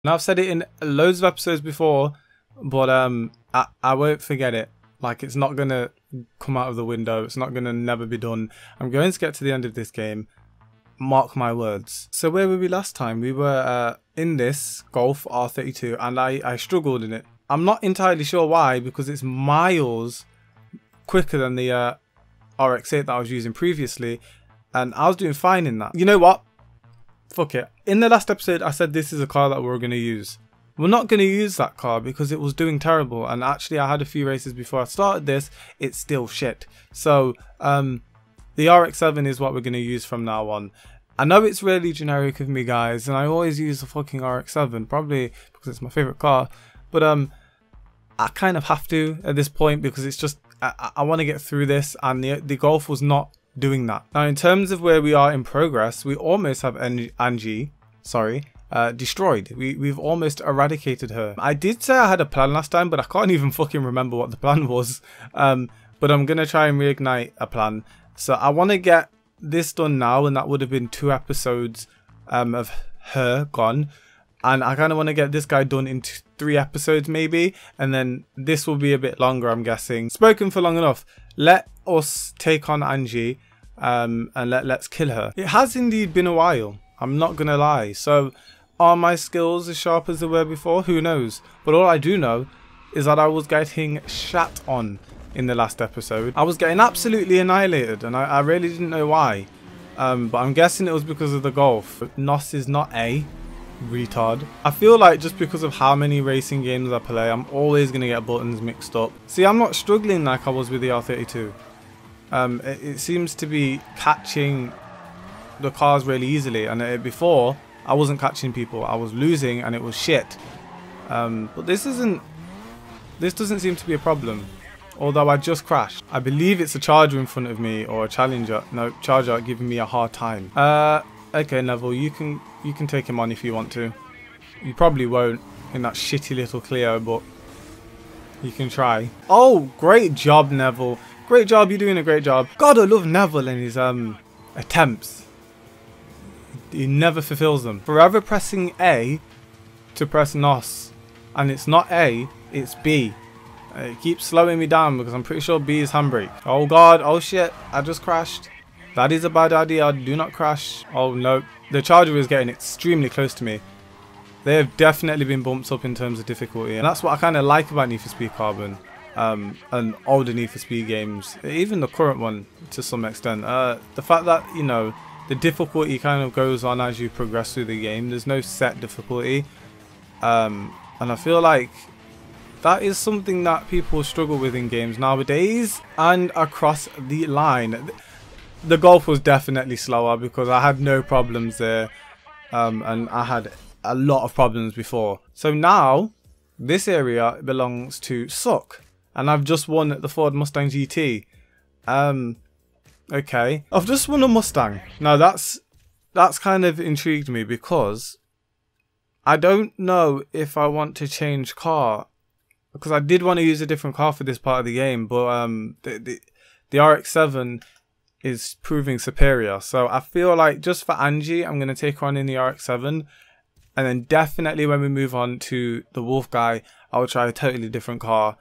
Now I've said it in loads of episodes before, but I won't forget it. Like, it's not gonna come out of the window. It's not gonna never be done. I'm going to get to the end of this game. Mark my words. So where were we last time? We were in this Golf R32 and I struggled in it. I'm not entirely sure why, because it's miles quicker than the RX-8 that I was using previously, and I was doing fine in that. You know what? Fuck it. In the last episode I said this is a car that we're going to use. We're not going to use that car because it was doing terrible, and actually I had a few races before I started this. It's still shit. So the RX-7 is what we're going to use from now on. I know it's really generic of me, guys, and I always use the fucking RX-7, probably because it's my favourite car, but I kind of have to at this point, because it's just, I want to get through this, and the Golf was not doing that. Now, in terms of where we are in progress, we almost have Angie, destroyed. We've almost eradicated her. I did say I had a plan last time, but I can't even fucking remember what the plan was. But I'm going to try and reignite a plan. So I want to get this done now, and that would have been 2 episodes of her gone. And I kind of want to get this guy done in 3 episodes maybe, and then this will be a bit longer, I'm guessing. Spoken for long enough. Let us take on Angie, and let's kill her. It has indeed been a while, I'm not gonna lie. So are my skills as sharp as they were before? Who knows? But all I do know is that I was getting shat on in the last episode. I was getting absolutely annihilated, and I really didn't know why. But I'm guessing it was because of the Golf. NOS is not A. Retard. I feel like just because of how many racing games I play, I'm always going to get buttons mixed up. See, I'm not struggling like I was with the R32. It seems to be catching the cars really easily, and before I wasn't catching people, I was losing and it was shit. But this doesn't seem to be a problem, although I just crashed. I believe it's a Charger in front of me, or a Challenger. No, Charger giving me a hard time. Okay, Neville, you can take him on if you want to. You probably won't in that shitty little Clio, but you can try. Oh, great job, Neville. Great job, you're doing a great job. God, I love Neville and his attempts. He never fulfills them. Forever pressing A to press NOS, and it's not A, it's B. It keeps slowing me down because I'm pretty sure B is handbrake. Oh god, oh shit, I just crashed. That is a bad idea, do not crash. Oh no, the Charger is getting extremely close to me. They have definitely been bumped up in terms of difficulty, and that's what I kind of like about Need for Speed Carbon, and older Need for Speed games, even the current one to some extent. The fact that, you know, the difficulty kind of goes on as you progress through the game. There's no set difficulty, and I feel like that is something that people struggle with in games nowadays and across the line. The Golf was definitely slower because I had no problems there, and I had a lot of problems before. So now this area belongs to Suck, and I've just won the Ford Mustang GT. Okay, I've just won a Mustang. Now that's kind of intrigued me, because I don't know if I want to change car, because I did want to use a different car for this part of the game, but the RX-7 is proving superior. So I feel like just for Angie, I'm going to take her on in the RX-7, and then definitely when we move on to the Wolf guy, I'll try a totally different car,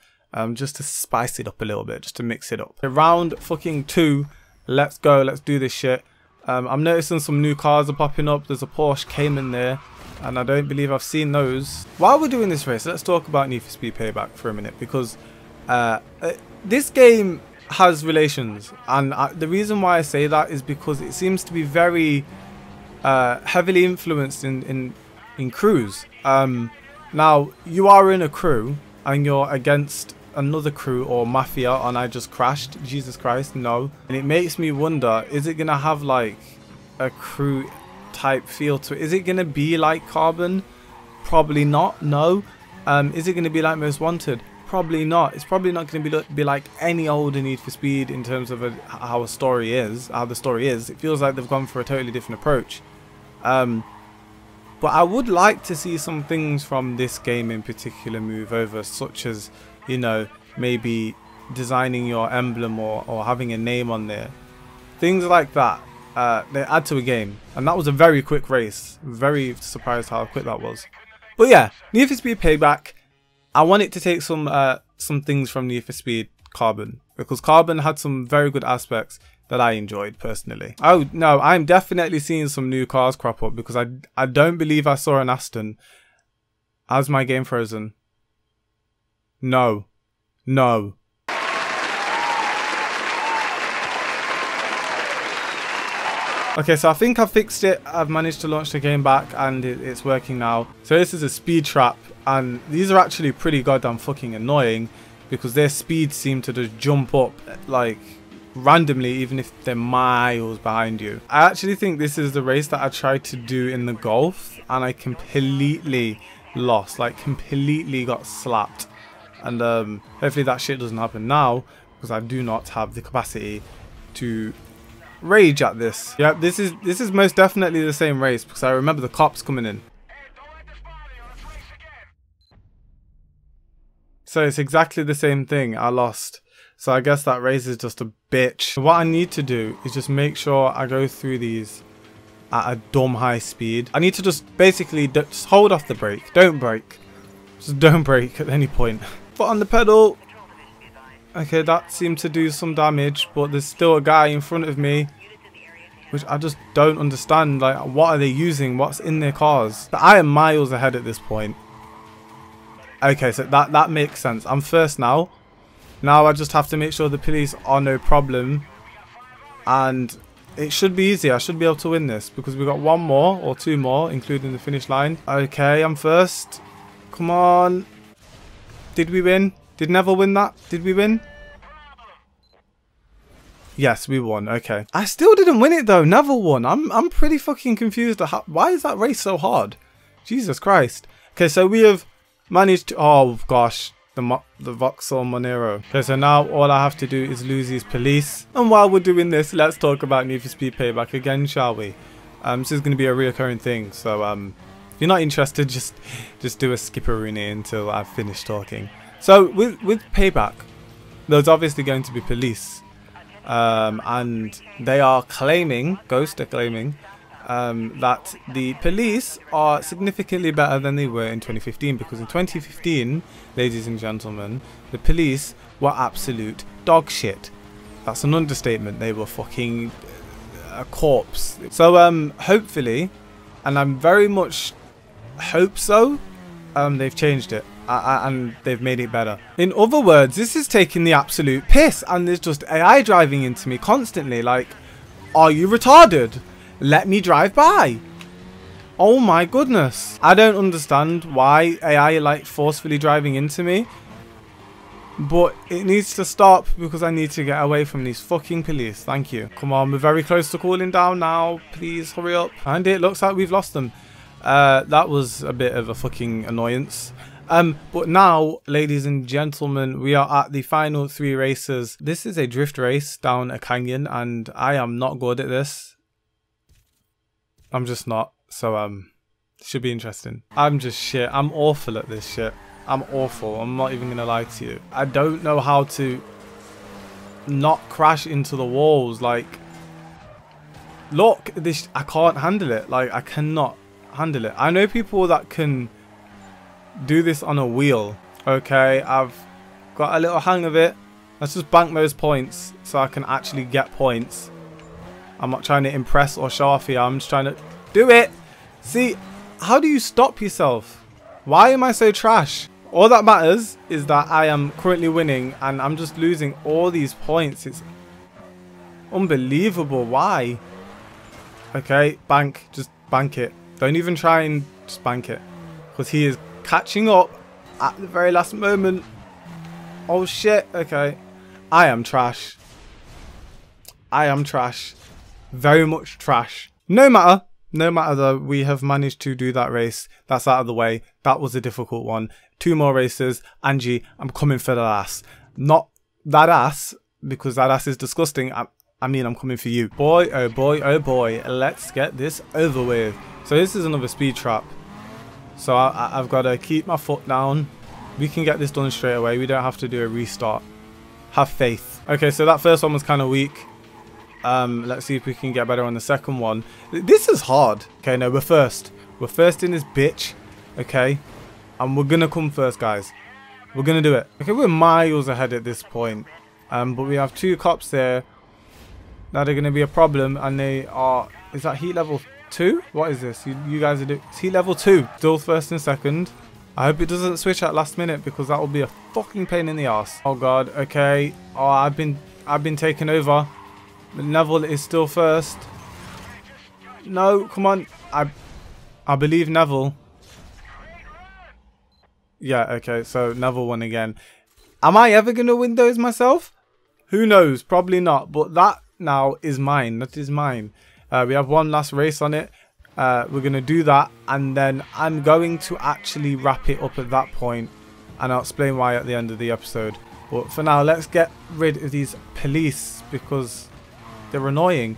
just to spice it up a little bit, just to mix it up. Round fucking 2, let's go, let's do this shit. I'm noticing some new cars are popping up. There's a Porsche Cayman there, and I don't believe I've seen those. While we're doing this race, let's talk about Need for Speed Payback for a minute, because this game has relations, and the reason why I say that is because it seems to be very heavily influenced in crews. Now you are in a crew and you're against another crew or mafia, and I just crashed. Jesus Christ, no. And it makes me wonder, is it gonna have like a crew type feel to it? Is it gonna be like Carbon? Probably not, no. Is it gonna be like Most Wanted? Probably not. It's probably not going to be like any older Need for Speed in terms of how the story is. It feels like they've gone for a totally different approach. But I would like to see some things from this game in particular move over, such as, you know, maybe designing your emblem or having a name on there. Things like that. They add to a game. And that was a very quick race. Very surprised how quick that was. But yeah, Need for Speed Payback. I want it to take some things from Need for Speed Carbon, because Carbon had some very good aspects that I enjoyed personally. Oh no, I'm definitely seeing some new cars crop up, because I don't believe I saw an Aston. How's my game frozen? No. No. Okay, so I think I've fixed it. I've managed to launch the game back and it's working now. So this is a speed trap, and these are actually pretty goddamn fucking annoying, because their speeds seem to just jump up like randomly, even if they're miles behind you. I actually think this is the race that I tried to do in the Golf and I completely lost, like completely got slapped. And hopefully that shit doesn't happen now, because I do not have the capacity to rage at this. Yeah, this is most definitely the same race, because I remember the cops coming in. So it's exactly the same thing. I lost. So I guess that race is just a bitch. What I need to do is just make sure I go through these at a dumb high speed. I need to just basically just hold off the brake. Don't brake. Just don't brake at any point. Foot on the pedal. Okay, that seemed to do some damage, but there's still a guy in front of me, which I just don't understand. Like, what are they using? What's in their cars? I am miles ahead at this point. Okay, so that makes sense. I'm first now. Now I just have to make sure the police are no problem, and it should be easy. I should be able to win this, because we got one more or two more, including the finish line. Okay, I'm first. Come on. Did we win? Did Neville win that? Did we win? Yes, we won. Okay. I still didn't win it though. Neville won. I'm pretty fucking confused. Why is that race so hard? Jesus Christ. Okay, so we have managed to... Oh gosh. The Vauxhall Monero. Okay, so now all I have to do is lose these police. And while we're doing this, let's talk about Need for Speed Payback again, shall we? This is going to be a reoccurring thing. So if you're not interested, just do a skipperoonie until I've finished talking. So with Payback, there's obviously going to be police, and they are claiming, Ghost are claiming, that the police are significantly better than they were in 2015, because in 2015, ladies and gentlemen, the police were absolute dog shit. That's an understatement. They were fucking a corpse. So hopefully, and I'm very much hope so, they've changed it. And they've made it better. In other words, this is taking the absolute piss, and there's just AI driving into me constantly. Like, are you retarded? Let me drive by. Oh my goodness. I don't understand why AI are like forcefully driving into me, but it needs to stop, because I need to get away from these fucking police. Thank you. Come on, we're very close to cooling down now. Please hurry up. And it looks like we've lost them. That was a bit of a fucking annoyance. But now, ladies and gentlemen, we are at the final 3 races. This is a drift race down a canyon, and I am not good at this. I'm just not. So, should be interesting. I'm just shit. I'm awful at this shit. I'm awful. I'm not even gonna lie to you. I don't know how to not crash into the walls. Like, look, this, I can't handle it. Like, I cannot handle it. I know people that can do this on a wheel. Okay, I've got a little hang of it. Let's just bank those points so I can actually get points. I'm not trying to impress or show off here. I'm just trying to do it. See, how do you stop yourself? Why am I so trash? All that matters is that I am currently winning, and I'm just losing all these points. It's unbelievable. Why? Okay, bank. Just bank it. Don't even try and just bank it, because he is catching up at the very last moment. Oh shit. Okay, I am trash. I am trash. Very much trash. No matter though, we have managed to do that race. That's out of the way. That was a difficult one. 2 more races. Angie, I'm coming for that ass. Not that ass, because that ass is disgusting. I mean, I'm coming for you. Boy, oh boy, oh boy. Let's get this over with. So this is another speed trap. So I've got to keep my foot down. We can get this done straight away. We don't have to do a restart. Have faith. Okay, so that first one was kind of weak. Let's see if we can get better on the second one. This is hard. Okay, no, we're first. We're first in this bitch. Okay? And we're gonna come first, guys. We're gonna do it. Okay, we're miles ahead at this point. But we have 2 cops there that are gonna be a problem, and they are... Is that heat level 2? What is this? You guys are doing... It's heat level 2. Still first and second. I hope it doesn't switch at last minute, because that will be a fucking pain in the ass. Oh god, okay. Oh, I've been taken over. Neville is still first. No, come on. I believe Neville. Yeah, okay, so Neville won again. Am I ever going to win those myself? Who knows? Probably not. But that now is mine. That is mine. We have one last race on it. We're going to do that. And then I'm going to actually wrap it up at that point. And I'll explain why at the end of the episode. But for now, let's get rid of these police, because they're annoying.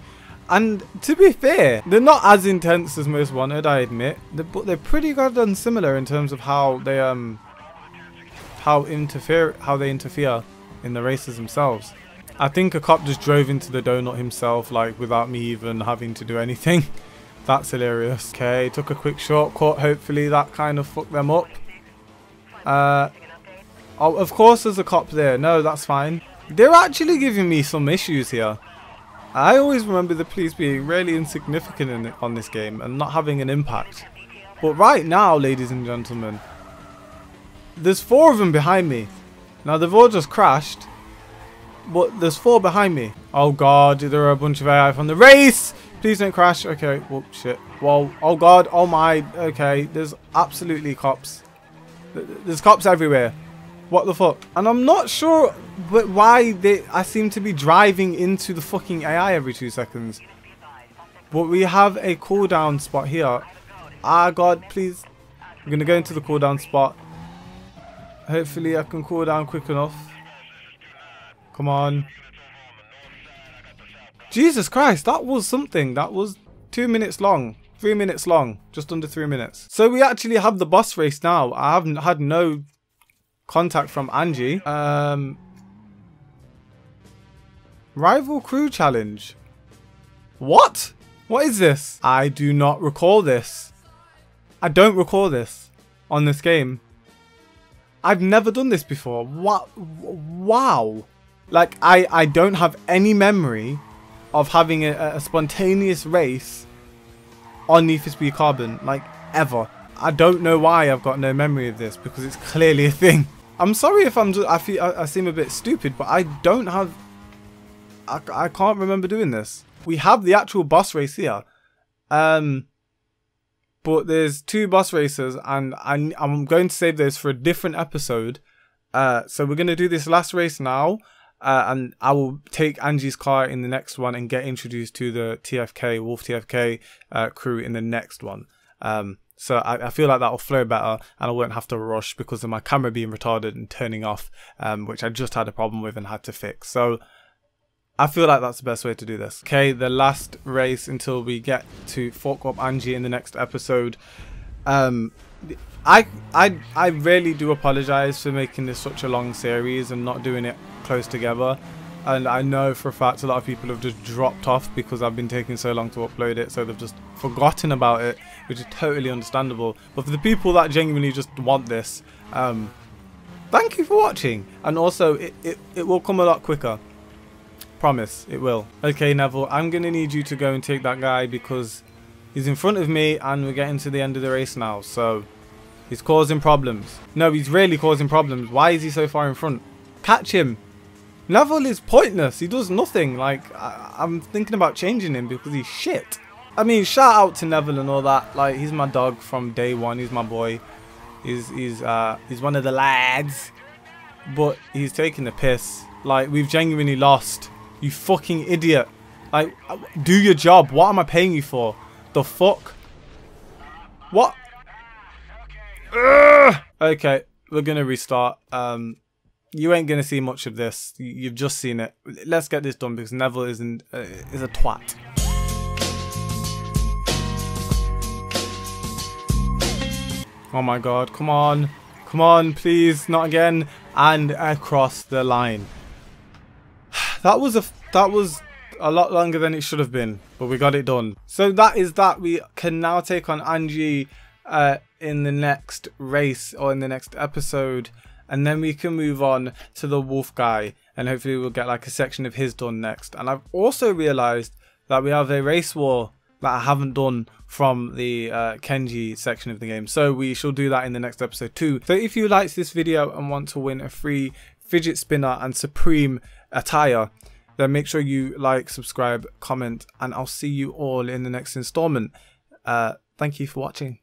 And to be fair, they're not as intense as Most Wanted, I admit. But they're pretty goddamn similar in terms of how they interfere in the races themselves. I think a cop just drove into the donut himself, like without me even having to do anything. That's hilarious. Okay, took a quick shortcut. Hopefully that kind of fucked them up. Oh, of course there's a cop there. No, that's fine. They're actually giving me some issues here. I always remember the police being really insignificant on this game and not having an impact. But right now, ladies and gentlemen, there's 4 of them behind me. Now, they've all just crashed, but there's 4 behind me. Oh god, there are a bunch of AI from the race! Please don't crash. Okay, whoop, shit. Whoa, oh god, oh my. Okay, there's absolutely cops. There's cops everywhere. What the fuck? And I'm not sure why I seem to be driving into the fucking AI every 2 seconds. But we have a cooldown spot here. Ah, god, please. I'm going to go into the cooldown spot. Hopefully I can cool down quick enough. Come on. Jesus Christ, that was something. That was 2 minutes long. 3 minutes long. Just under 3 minutes. So we actually have the boss race now. I haven't had no contact from Angie. Rival crew challenge. What? What is this? I do not recall this. I don't recall this on this game. I've never done this before. What? Wow. Like, I don't have any memory of having a spontaneous race on Need for Speed Carbon, like, ever. I don't know why I've got no memory of this, because it's clearly a thing. I'm sorry if I seem a bit stupid, but I don't have... I can't remember doing this. We have the actual boss race here. But there's 2 boss races, and I'm going to save those for a different episode. So we're going to do this last race now. And I will take Angie's car in the next one and get introduced to the TFK, Wolf TFK crew in the next one. So I feel like that'll flow better, and I won't have to rush because of my camera being retarded and turning off, which I just had a problem with and had to fix. So I feel like that's the best way to do this. Okay, the last race until we get to fuck up Angie in the next episode. I really do apologize for making this such a long series and not doing it close together. And I know for a fact a lot of people have just dropped off because I've been taking so long to upload it, so they've just forgotten about it, which is totally understandable. But for the people that genuinely just want this, thank you for watching. And also, it will come a lot quicker. Promise, it will. Okay, Neville, I'm going to need you to go and take that guy because he's in front of me and we're getting to the end of the race now. So, he's causing problems. No, he's really causing problems. Why is he so far in front? Catch him. Neville is pointless. He does nothing. Like, I'm thinking about changing him because he's shit. I mean, shout out to Neville and all that. Like, he's my dog from day one. He's my boy. He's one of the lads. But he's taking the piss. Like, we've genuinely lost. You fucking idiot. Like, do your job. What am I paying you for? The fuck? What? Ugh! Okay, we're gonna restart. You ain't gonna see much of this. You've just seen it. Let's get this done because Neville is a twat. Oh my god, come on. Come on, please, not again. And across the line. That was a lot longer than it should have been, but we got it done. So that is that. We can now take on Angie in the next race or in the next episode, and then we can move on to the wolf guy, and hopefully we'll get like a section of his done next. And I've also realized that we have a race war that I haven't done from the Kenji section of the game, so we shall do that in the next episode too. So if you liked this video and want to win a free fidget spinner and supreme attire, then make sure you like, subscribe, comment, and I'll see you all in the next installment. Thank you for watching.